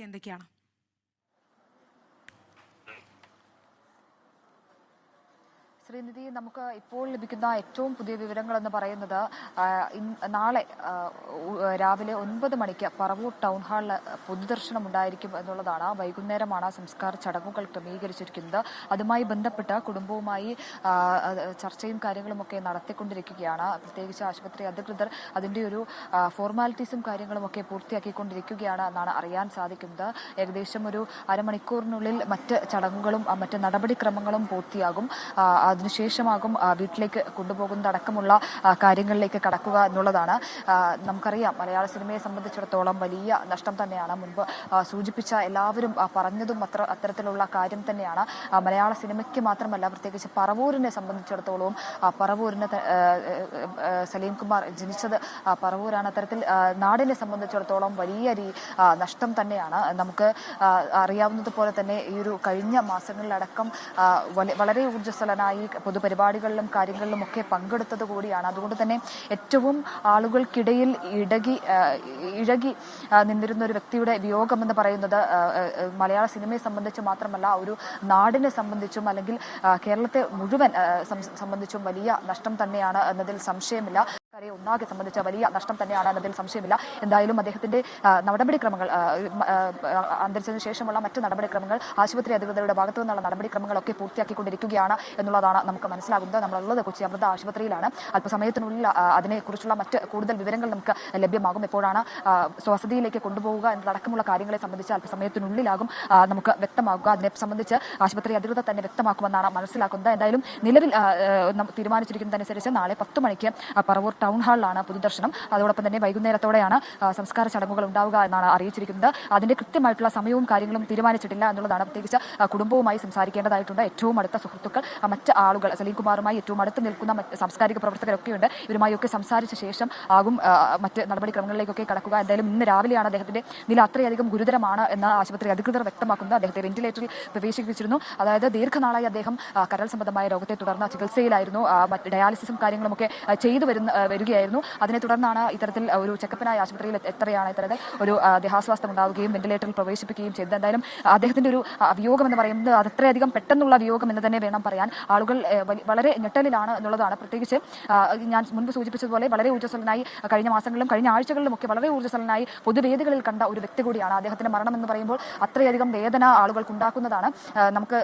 എന്തൊക്കെയാണ്? ശ്രീനിധി, നമുക്ക് ഇപ്പോൾ ലഭിക്കുന്ന ഏറ്റവും പുതിയ വിവരങ്ങൾ എന്ന് പറയുന്നത് നാളെ രാവിലെ 9 മണിക്ക് പറവൂർ ടൗൺ ഹാളിൽ പൊതുദർശനം ഉണ്ടായിരിക്കും എന്നുള്ളതാണ്. വൈകുന്നേരമാണ് സംസ്കാര ചടങ്ങുകൾ ക്രമീകരിച്ചിരിക്കുന്നത്. അതുമായി ബന്ധപ്പെട്ട് കുടുംബവുമായി ചർച്ചയും കാര്യങ്ങളുമൊക്കെ നടത്തിക്കൊണ്ടിരിക്കുകയാണ്. പ്രത്യേകിച്ച് ആശുപത്രി അധികൃതർ അതിൻ്റെ ഒരു ഫോർമാലിറ്റീസും കാര്യങ്ങളുമൊക്കെ പൂർത്തിയാക്കിക്കൊണ്ടിരിക്കുകയാണ് എന്നാണ് അറിയാൻ സാധിക്കുന്നത്. ഏകദേശം ഒരു അരമണിക്കൂറിനുള്ളിൽ മറ്റ് ചടങ്ങുകളും മറ്റ് നടപടിക്രമങ്ങളും പൂർത്തിയാകും. അതിനുശേഷമാകും വീട്ടിലേക്ക് കൊണ്ടുപോകുന്നതടക്കമുള്ള കാര്യങ്ങളിലേക്ക് കടക്കുക എന്നുള്ളതാണ്. നമുക്കറിയാം, മലയാള സിനിമയെ സംബന്ധിച്ചിടത്തോളം വലിയ നഷ്ടം തന്നെയാണ്. മുൻപ് സൂചിപ്പിച്ച എല്ലാവരും പറഞ്ഞതും അത്തരത്തിലുള്ള കാര്യം തന്നെയാണ്. മലയാള സിനിമയ്ക്ക് മാത്രമല്ല, പ്രത്യേകിച്ച് പറവൂരിനെ സംബന്ധിച്ചിടത്തോളവും പറവൂരിന് സലീം കുമാർ ജനിച്ചത് പറവൂരാണ്. അത്തരത്തിൽ നാടിനെ സംബന്ധിച്ചിടത്തോളം വലിയ നഷ്ടം തന്നെയാണ്. നമുക്ക് അറിയാവുന്നതുപോലെ തന്നെ ഈ ഒരു കഴിഞ്ഞ മാസങ്ങളിലടക്കം വളരെ ഊർജ്ജസ്വലനായി പൊതുപരിപാടികളിലും കാര്യങ്ങളിലും ഒക്കെ പങ്കെടുത്തത് കൂടിയാണ്. അതുകൊണ്ട് തന്നെ ഏറ്റവും ആളുകൾക്കിടയിൽ ഇഴകി നിന്നിരുന്ന ഒരു വ്യക്തിയുടെ വിയോഗം എന്ന് പറയുന്നത് മലയാള സിനിമയെ സംബന്ധിച്ച് മാത്രമല്ല, ഒരു നാടിനെ സംബന്ധിച്ചും അല്ലെങ്കിൽ കേരളത്തെ മുഴുവൻ സംബന്ധിച്ചും വലിയ നഷ്ടം തന്നെയാണ് എന്നതിൽ സംശയമില്ല. ഒന്നാകെ സംബന്ധിച്ച വലിയ നഷ്ടം തന്നെയാണ് എന്നതിൽ സംശയമില്ല. എന്തായാലും അദ്ദേഹത്തിന്റെ നടപടിക്രമങ്ങൾ, അന്തരിച്ചതിനു ശേഷമുള്ള മറ്റ് നടപടിക്രമങ്ങൾ, ആശുപത്രി അധികൃതരുടെ ഭാഗത്തു നിന്നുള്ള നടപടിക്രമങ്ങളൊക്കെ പൂർത്തിയാക്കിക്കൊണ്ടിരിക്കുകയാണ് എന്നുള്ളതാണ് നമുക്ക് മനസ്സിലാകുന്നത്. നമ്മളുള്ളത് കൊച്ചി അമൃത ആശുപത്രിയിലാണ്. അല്പസമയത്തിനുള്ളിൽ അതിനെക്കുറിച്ചുള്ള മറ്റ് കൂടുതൽ വിവരങ്ങൾ നമുക്ക് ലഭ്യമാകും. എപ്പോഴാണ് സ്വസ്ഥതയിലേക്ക് കൊണ്ടുപോവുക എന്നതടക്കമുള്ള കാര്യങ്ങളെ സംബന്ധിച്ച് അല്പസമയത്തിനുള്ളിലാകും നമുക്ക് വ്യക്തമാകുക. അതിനെ സംബന്ധിച്ച് ആശുപത്രി അധികൃതർ തന്നെ വ്യക്തമാക്കുമെന്നാണ് മനസ്സിലാക്കുന്നത്. എന്തായാലും നിലവിൽ തീരുമാനിച്ചിരിക്കുന്നതനുസരിച്ച് നാളെ 10 മണിക്ക് പറവൂർ ടൗൺ ഹാളിലാണ് പൊതുദർശനം. അതോടൊപ്പം തന്നെ വൈകുന്നേരത്തോടെയാണ് സംസ്കാര ചടങ്ങുകൾ ഉണ്ടാവുക എന്നാണ് അറിയിച്ചിരിക്കുന്നത്. അതിന്റെ കൃത്യമായിട്ടുള്ള സമയവും കാര്യങ്ങളും തീരുമാനിച്ചിട്ടില്ല എന്നുള്ളതാണ്. പ്രത്യേകിച്ച് കുടുംബവുമായി സംസാരിക്കേണ്ടതായിട്ടുണ്ട്. ഏറ്റവും അടുത്ത സുഹൃത്തുക്കൾ, മറ്റ് ആളുകൾ, സലീം കുമാറുമായി ഏറ്റവും അടുത്ത് നിൽക്കുന്ന സാംസ്കാരിക പ്രവർത്തകരൊക്കെയുണ്ട്. ഇവരുമായൊക്കെ സംസാരിച്ച ശേഷം ആകും മറ്റ് നടപടിക്രമങ്ങളിലേക്കൊക്കെ കടക്കുക. എന്തായാലും ഇന്ന് രാവിലെയാണ് അദ്ദേഹത്തിന്റെ നില അത്രയധികം ഗുരുതരമാണ് എന്ന് ആശുപത്രി അധികൃതർ വ്യക്തമാക്കുന്നത്. അദ്ദേഹത്തെ വെന്റിലേറ്ററിൽ പ്രവേശിപ്പിച്ചിരുന്നു. അതായത് ദീർഘനാളായി അദ്ദേഹം കരൾ സംബന്ധമായ രോഗത്തെ തുടർന്ന് ചികിത്സയിലായിരുന്നു. ഡയാലിസിസും കാര്യങ്ങളുമൊക്കെ ചെയ്തു വരികയായിരുന്നു. അതിനെ തുടർന്നാണ് ഇത്തരത്തിൽ ഒരു ചെക്കപ്പിനായി ആശുപത്രിയിൽ എത്രയാണ് ഇത്തരത്തിൽ ഒരു ദേഹാസ്വാസ്ഥം ഉണ്ടാവുകയും വെന്റിലേറ്ററിൽ പ്രവേശിപ്പിക്കുകയും ചെയ്തത്. എന്തായാലും അദ്ദേഹത്തിന്റെ ഒരു വിയോഗം എന്ന് പറയുന്നത് അത് അത്രയധികം പെട്ടെന്നുള്ള വിയോഗം എന്ന് തന്നെ വേണം പറയാൻ. ആളുകൾ വളരെ ഞെട്ടലിലാണ് എന്നുള്ളതാണ്. പ്രത്യേകിച്ച് ഞാൻ മുൻപ് സൂചിപ്പിച്ചതുപോലെ വളരെ ഊർജ്ജസ്വലനായി കഴിഞ്ഞ മാസങ്ങളിലും കഴിഞ്ഞ ആഴ്ചകളിലും ഒക്കെ വളരെ ഊർജ്ജസ്വലനായി പൊതുവേദികളിൽ കണ്ട ഒരു വ്യക്തി കൂടിയാണ്. അദ്ദേഹത്തിന്റെ മരണം എന്ന് പറയുമ്പോൾ അത്രയധികം വേദന ആളുകൾക്ക് ഉണ്ടാക്കുന്നതാണ്. നമുക്ക്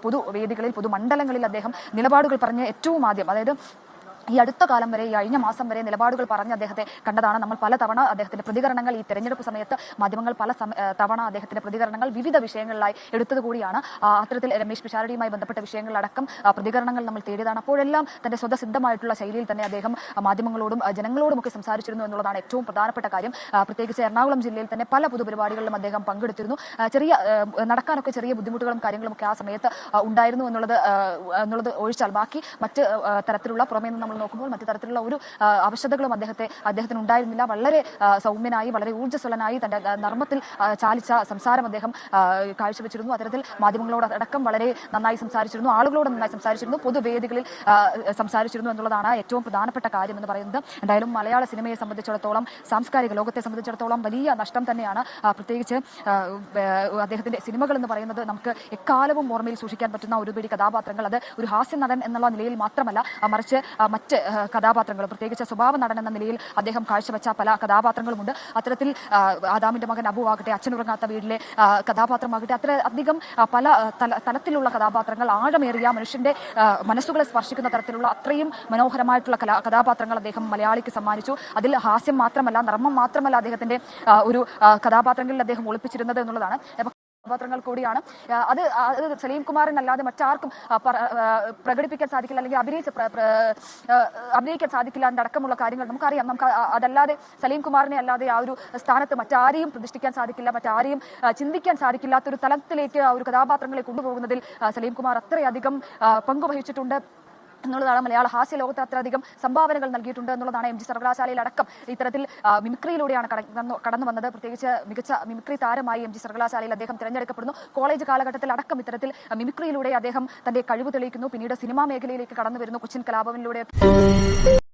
പൊതുവേദികളിൽ, പൊതുമണ്ഡലങ്ങളിൽ അദ്ദേഹം നിലപാടുകൾ പറഞ്ഞ് ഏറ്റവും ആദ്യം, അതായത് ഈ അടുത്ത കാലം വരെ, ഈ കഴിഞ്ഞ മാസം വരെ നിലപാടുകൾ പറഞ്ഞ് അദ്ദേഹത്തെ കണ്ടതാണ്. നമ്മൾ പലതവണ അദ്ദേഹത്തിന്റെ പ്രതികരണങ്ങൾ, ഈ തെരഞ്ഞെടുപ്പ് സമയത്ത് മാധ്യമങ്ങൾ തവണ അദ്ദേഹത്തിന്റെ പ്രതികരണങ്ങൾ വിവിധ വിഷയങ്ങളിലായി എടുത്തത് കൂടിയാണ്. അത്തരത്തിൽ രമേശ് പിഷാരടിയുമായി ബന്ധപ്പെട്ട വിഷയങ്ങളിലടക്കം പ്രതികരണങ്ങൾ നമ്മൾ തേടിയതാണ്. അപ്പോഴെല്ലാം തന്റെ സ്വതസിദ്ധമായിട്ടുള്ള ശൈലിയിൽ തന്നെ അദ്ദേഹം മാധ്യമങ്ങളോടും ജനങ്ങളോടുമൊക്കെ സംസാരിച്ചിരുന്നു എന്നുള്ളതാണ് ഏറ്റവും പ്രധാനപ്പെട്ട കാര്യം. പ്രത്യേകിച്ച് എറണാകുളം ജില്ലയിൽ തന്നെ പല പൊതുപരിപാടികളിലും അദ്ദേഹം പങ്കെടുത്തിരുന്നു. നടക്കാനൊക്കെ ചെറിയ ബുദ്ധിമുട്ടുകളും കാര്യങ്ങളും ഒക്കെ ആ സമയത്ത് ഉണ്ടായിരുന്നു എന്നുള്ളത് ഒഴിച്ചാൽ ബാക്കി മറ്റ് തരത്തിലുള്ള പുറമേ നിന്ന് നോക്കുമ്പോൾ മറ്റു തരത്തിലുള്ള ഒരു അവശതകളും അദ്ദേഹത്തിന് ഉണ്ടായിരുന്നില്ല. വളരെ സൗമ്യനായി, വളരെ ഊർജ്ജസ്വലനായി തന്റെ നർമ്മത്തിൽ ചാലിച്ച സംസാരം അദ്ദേഹം കാഴ്ചവെച്ചിരുന്നു. അത്തരത്തിൽ മാധ്യമങ്ങളോട് അടക്കം വളരെ നന്നായി സംസാരിച്ചിരുന്നു, ആളുകളോട് നന്നായി സംസാരിച്ചിരുന്നു, പൊതുവേദികളിൽ സംസാരിച്ചിരുന്നു എന്നുള്ളതാണ് ഏറ്റവും പ്രധാനപ്പെട്ട കാര്യം എന്ന് പറയുന്നത്. എന്തായാലും മലയാള സിനിമയെ സംബന്ധിച്ചിടത്തോളം, സാംസ്കാരിക ലോകത്തെ സംബന്ധിച്ചിടത്തോളം വലിയ നഷ്ടം തന്നെയാണ്. പ്രത്യേകിച്ച് അദ്ദേഹത്തിന്റെ സിനിമകൾ എന്ന് പറയുന്നത് നമുക്ക് എക്കാലവും ഓർമ്മയിൽ സൂക്ഷിക്കാൻ പറ്റുന്ന ഒരുപിടി കഥാപാത്രങ്ങൾ, അത് ഒരു ഹാസ്യ നടൻ എന്നുള്ള നിലയിൽ മാത്രമല്ല, മറിച്ച് മറ്റ് കഥാപാത്രങ്ങൾ, പ്രത്യേകിച്ച് സ്വഭാവ നടൻ എന്ന നിലയിൽ അദ്ദേഹം കാഴ്ചവെച്ച പല കഥാപാത്രങ്ങളുമുണ്ട്. അത്തരത്തിൽ ആദാമിന്റെ മകൻ അബു ആകട്ടെ, അച്ഛനുറങ്ങാത്ത വീട്ടിലെ കഥാപാത്രമാകട്ടെ, അത്ര അധികം പല തലത്തിലുള്ള കഥാപാത്രങ്ങൾ, ആഴമേറിയ മനുഷ്യന്റെ മനസ്സുകളെ സ്പർശിക്കുന്ന തരത്തിലുള്ള അത്രയും മനോഹരമായിട്ടുള്ള കഥാപാത്രങ്ങൾ അദ്ദേഹം മലയാളിക്ക് സമ്മാനിച്ചു. അതിൽ ഹാസ്യം മാത്രമല്ല, നർമ്മം മാത്രമല്ല അദ്ദേഹത്തിന്റെ ഒരു കഥാപാത്രങ്ങളിൽ അദ്ദേഹം ഒളിപ്പിച്ചിരുന്നത് എന്നുള്ളതാണ് കഥാപാത്രങ്ങൾ കൂടിയാണ്. അത് സലീം കുമാറിനല്ലാതെ മറ്റാർക്കും പ്രകടിപ്പിക്കാൻ സാധിക്കില്ല, അല്ലെങ്കിൽ അഭിനയിക്കാൻ സാധിക്കില്ല എന്നടക്കമുള്ള കാര്യങ്ങൾ നമുക്കറിയാം. അതല്ലാതെ സലീം കുമാറിനെ അല്ലാതെ ആ ഒരു സ്ഥാനത്ത് മറ്റാരെയും പ്രതിഷ്ഠിക്കാൻ സാധിക്കില്ല, മറ്റാരെയും ചിന്തിക്കാൻ സാധിക്കില്ലാത്തൊരു തലത്തിലേക്ക് ആ ഒരു കഥാപാത്രങ്ങളെ കൊണ്ടുപോകുന്നതിൽ സലീം കുമാർ അത്രയധികം പങ്കുവഹിച്ചിട്ടുണ്ട് എന്നുള്ളതാണ്. മലയാള ഹാസ്യ ലോകത്ത് അത്രയധികം സംഭാവനകൾ നൽകിയിട്ടുണ്ട് എന്നുള്ളതാണ്. MG സർവകലാശാലയിൽ അടക്കം ഇത്തരത്തിൽ മിമിക്രിയിലൂടെയാണ് കടന്നു വന്നത്. പ്രത്യേകിച്ച് മികച്ച മിമിക്രി താരമായി MG സർവകലാശാലയിൽ അദ്ദേഹം തിരഞ്ഞെടുക്കപ്പെടുന്നു. കോളേജ് കാലഘട്ടത്തിൽ അടക്കം ഇത്തരത്തിൽ മിമിക്രിയിലൂടെ അദ്ദേഹം തന്റെ കഴിവ് തെളിയിക്കുന്നു. പിന്നീട് സിനിമാ മേഖലയിലേക്ക് കടന്നു വരുന്നു. കൊച്ചിൻ കലാഭവനിലൂടെ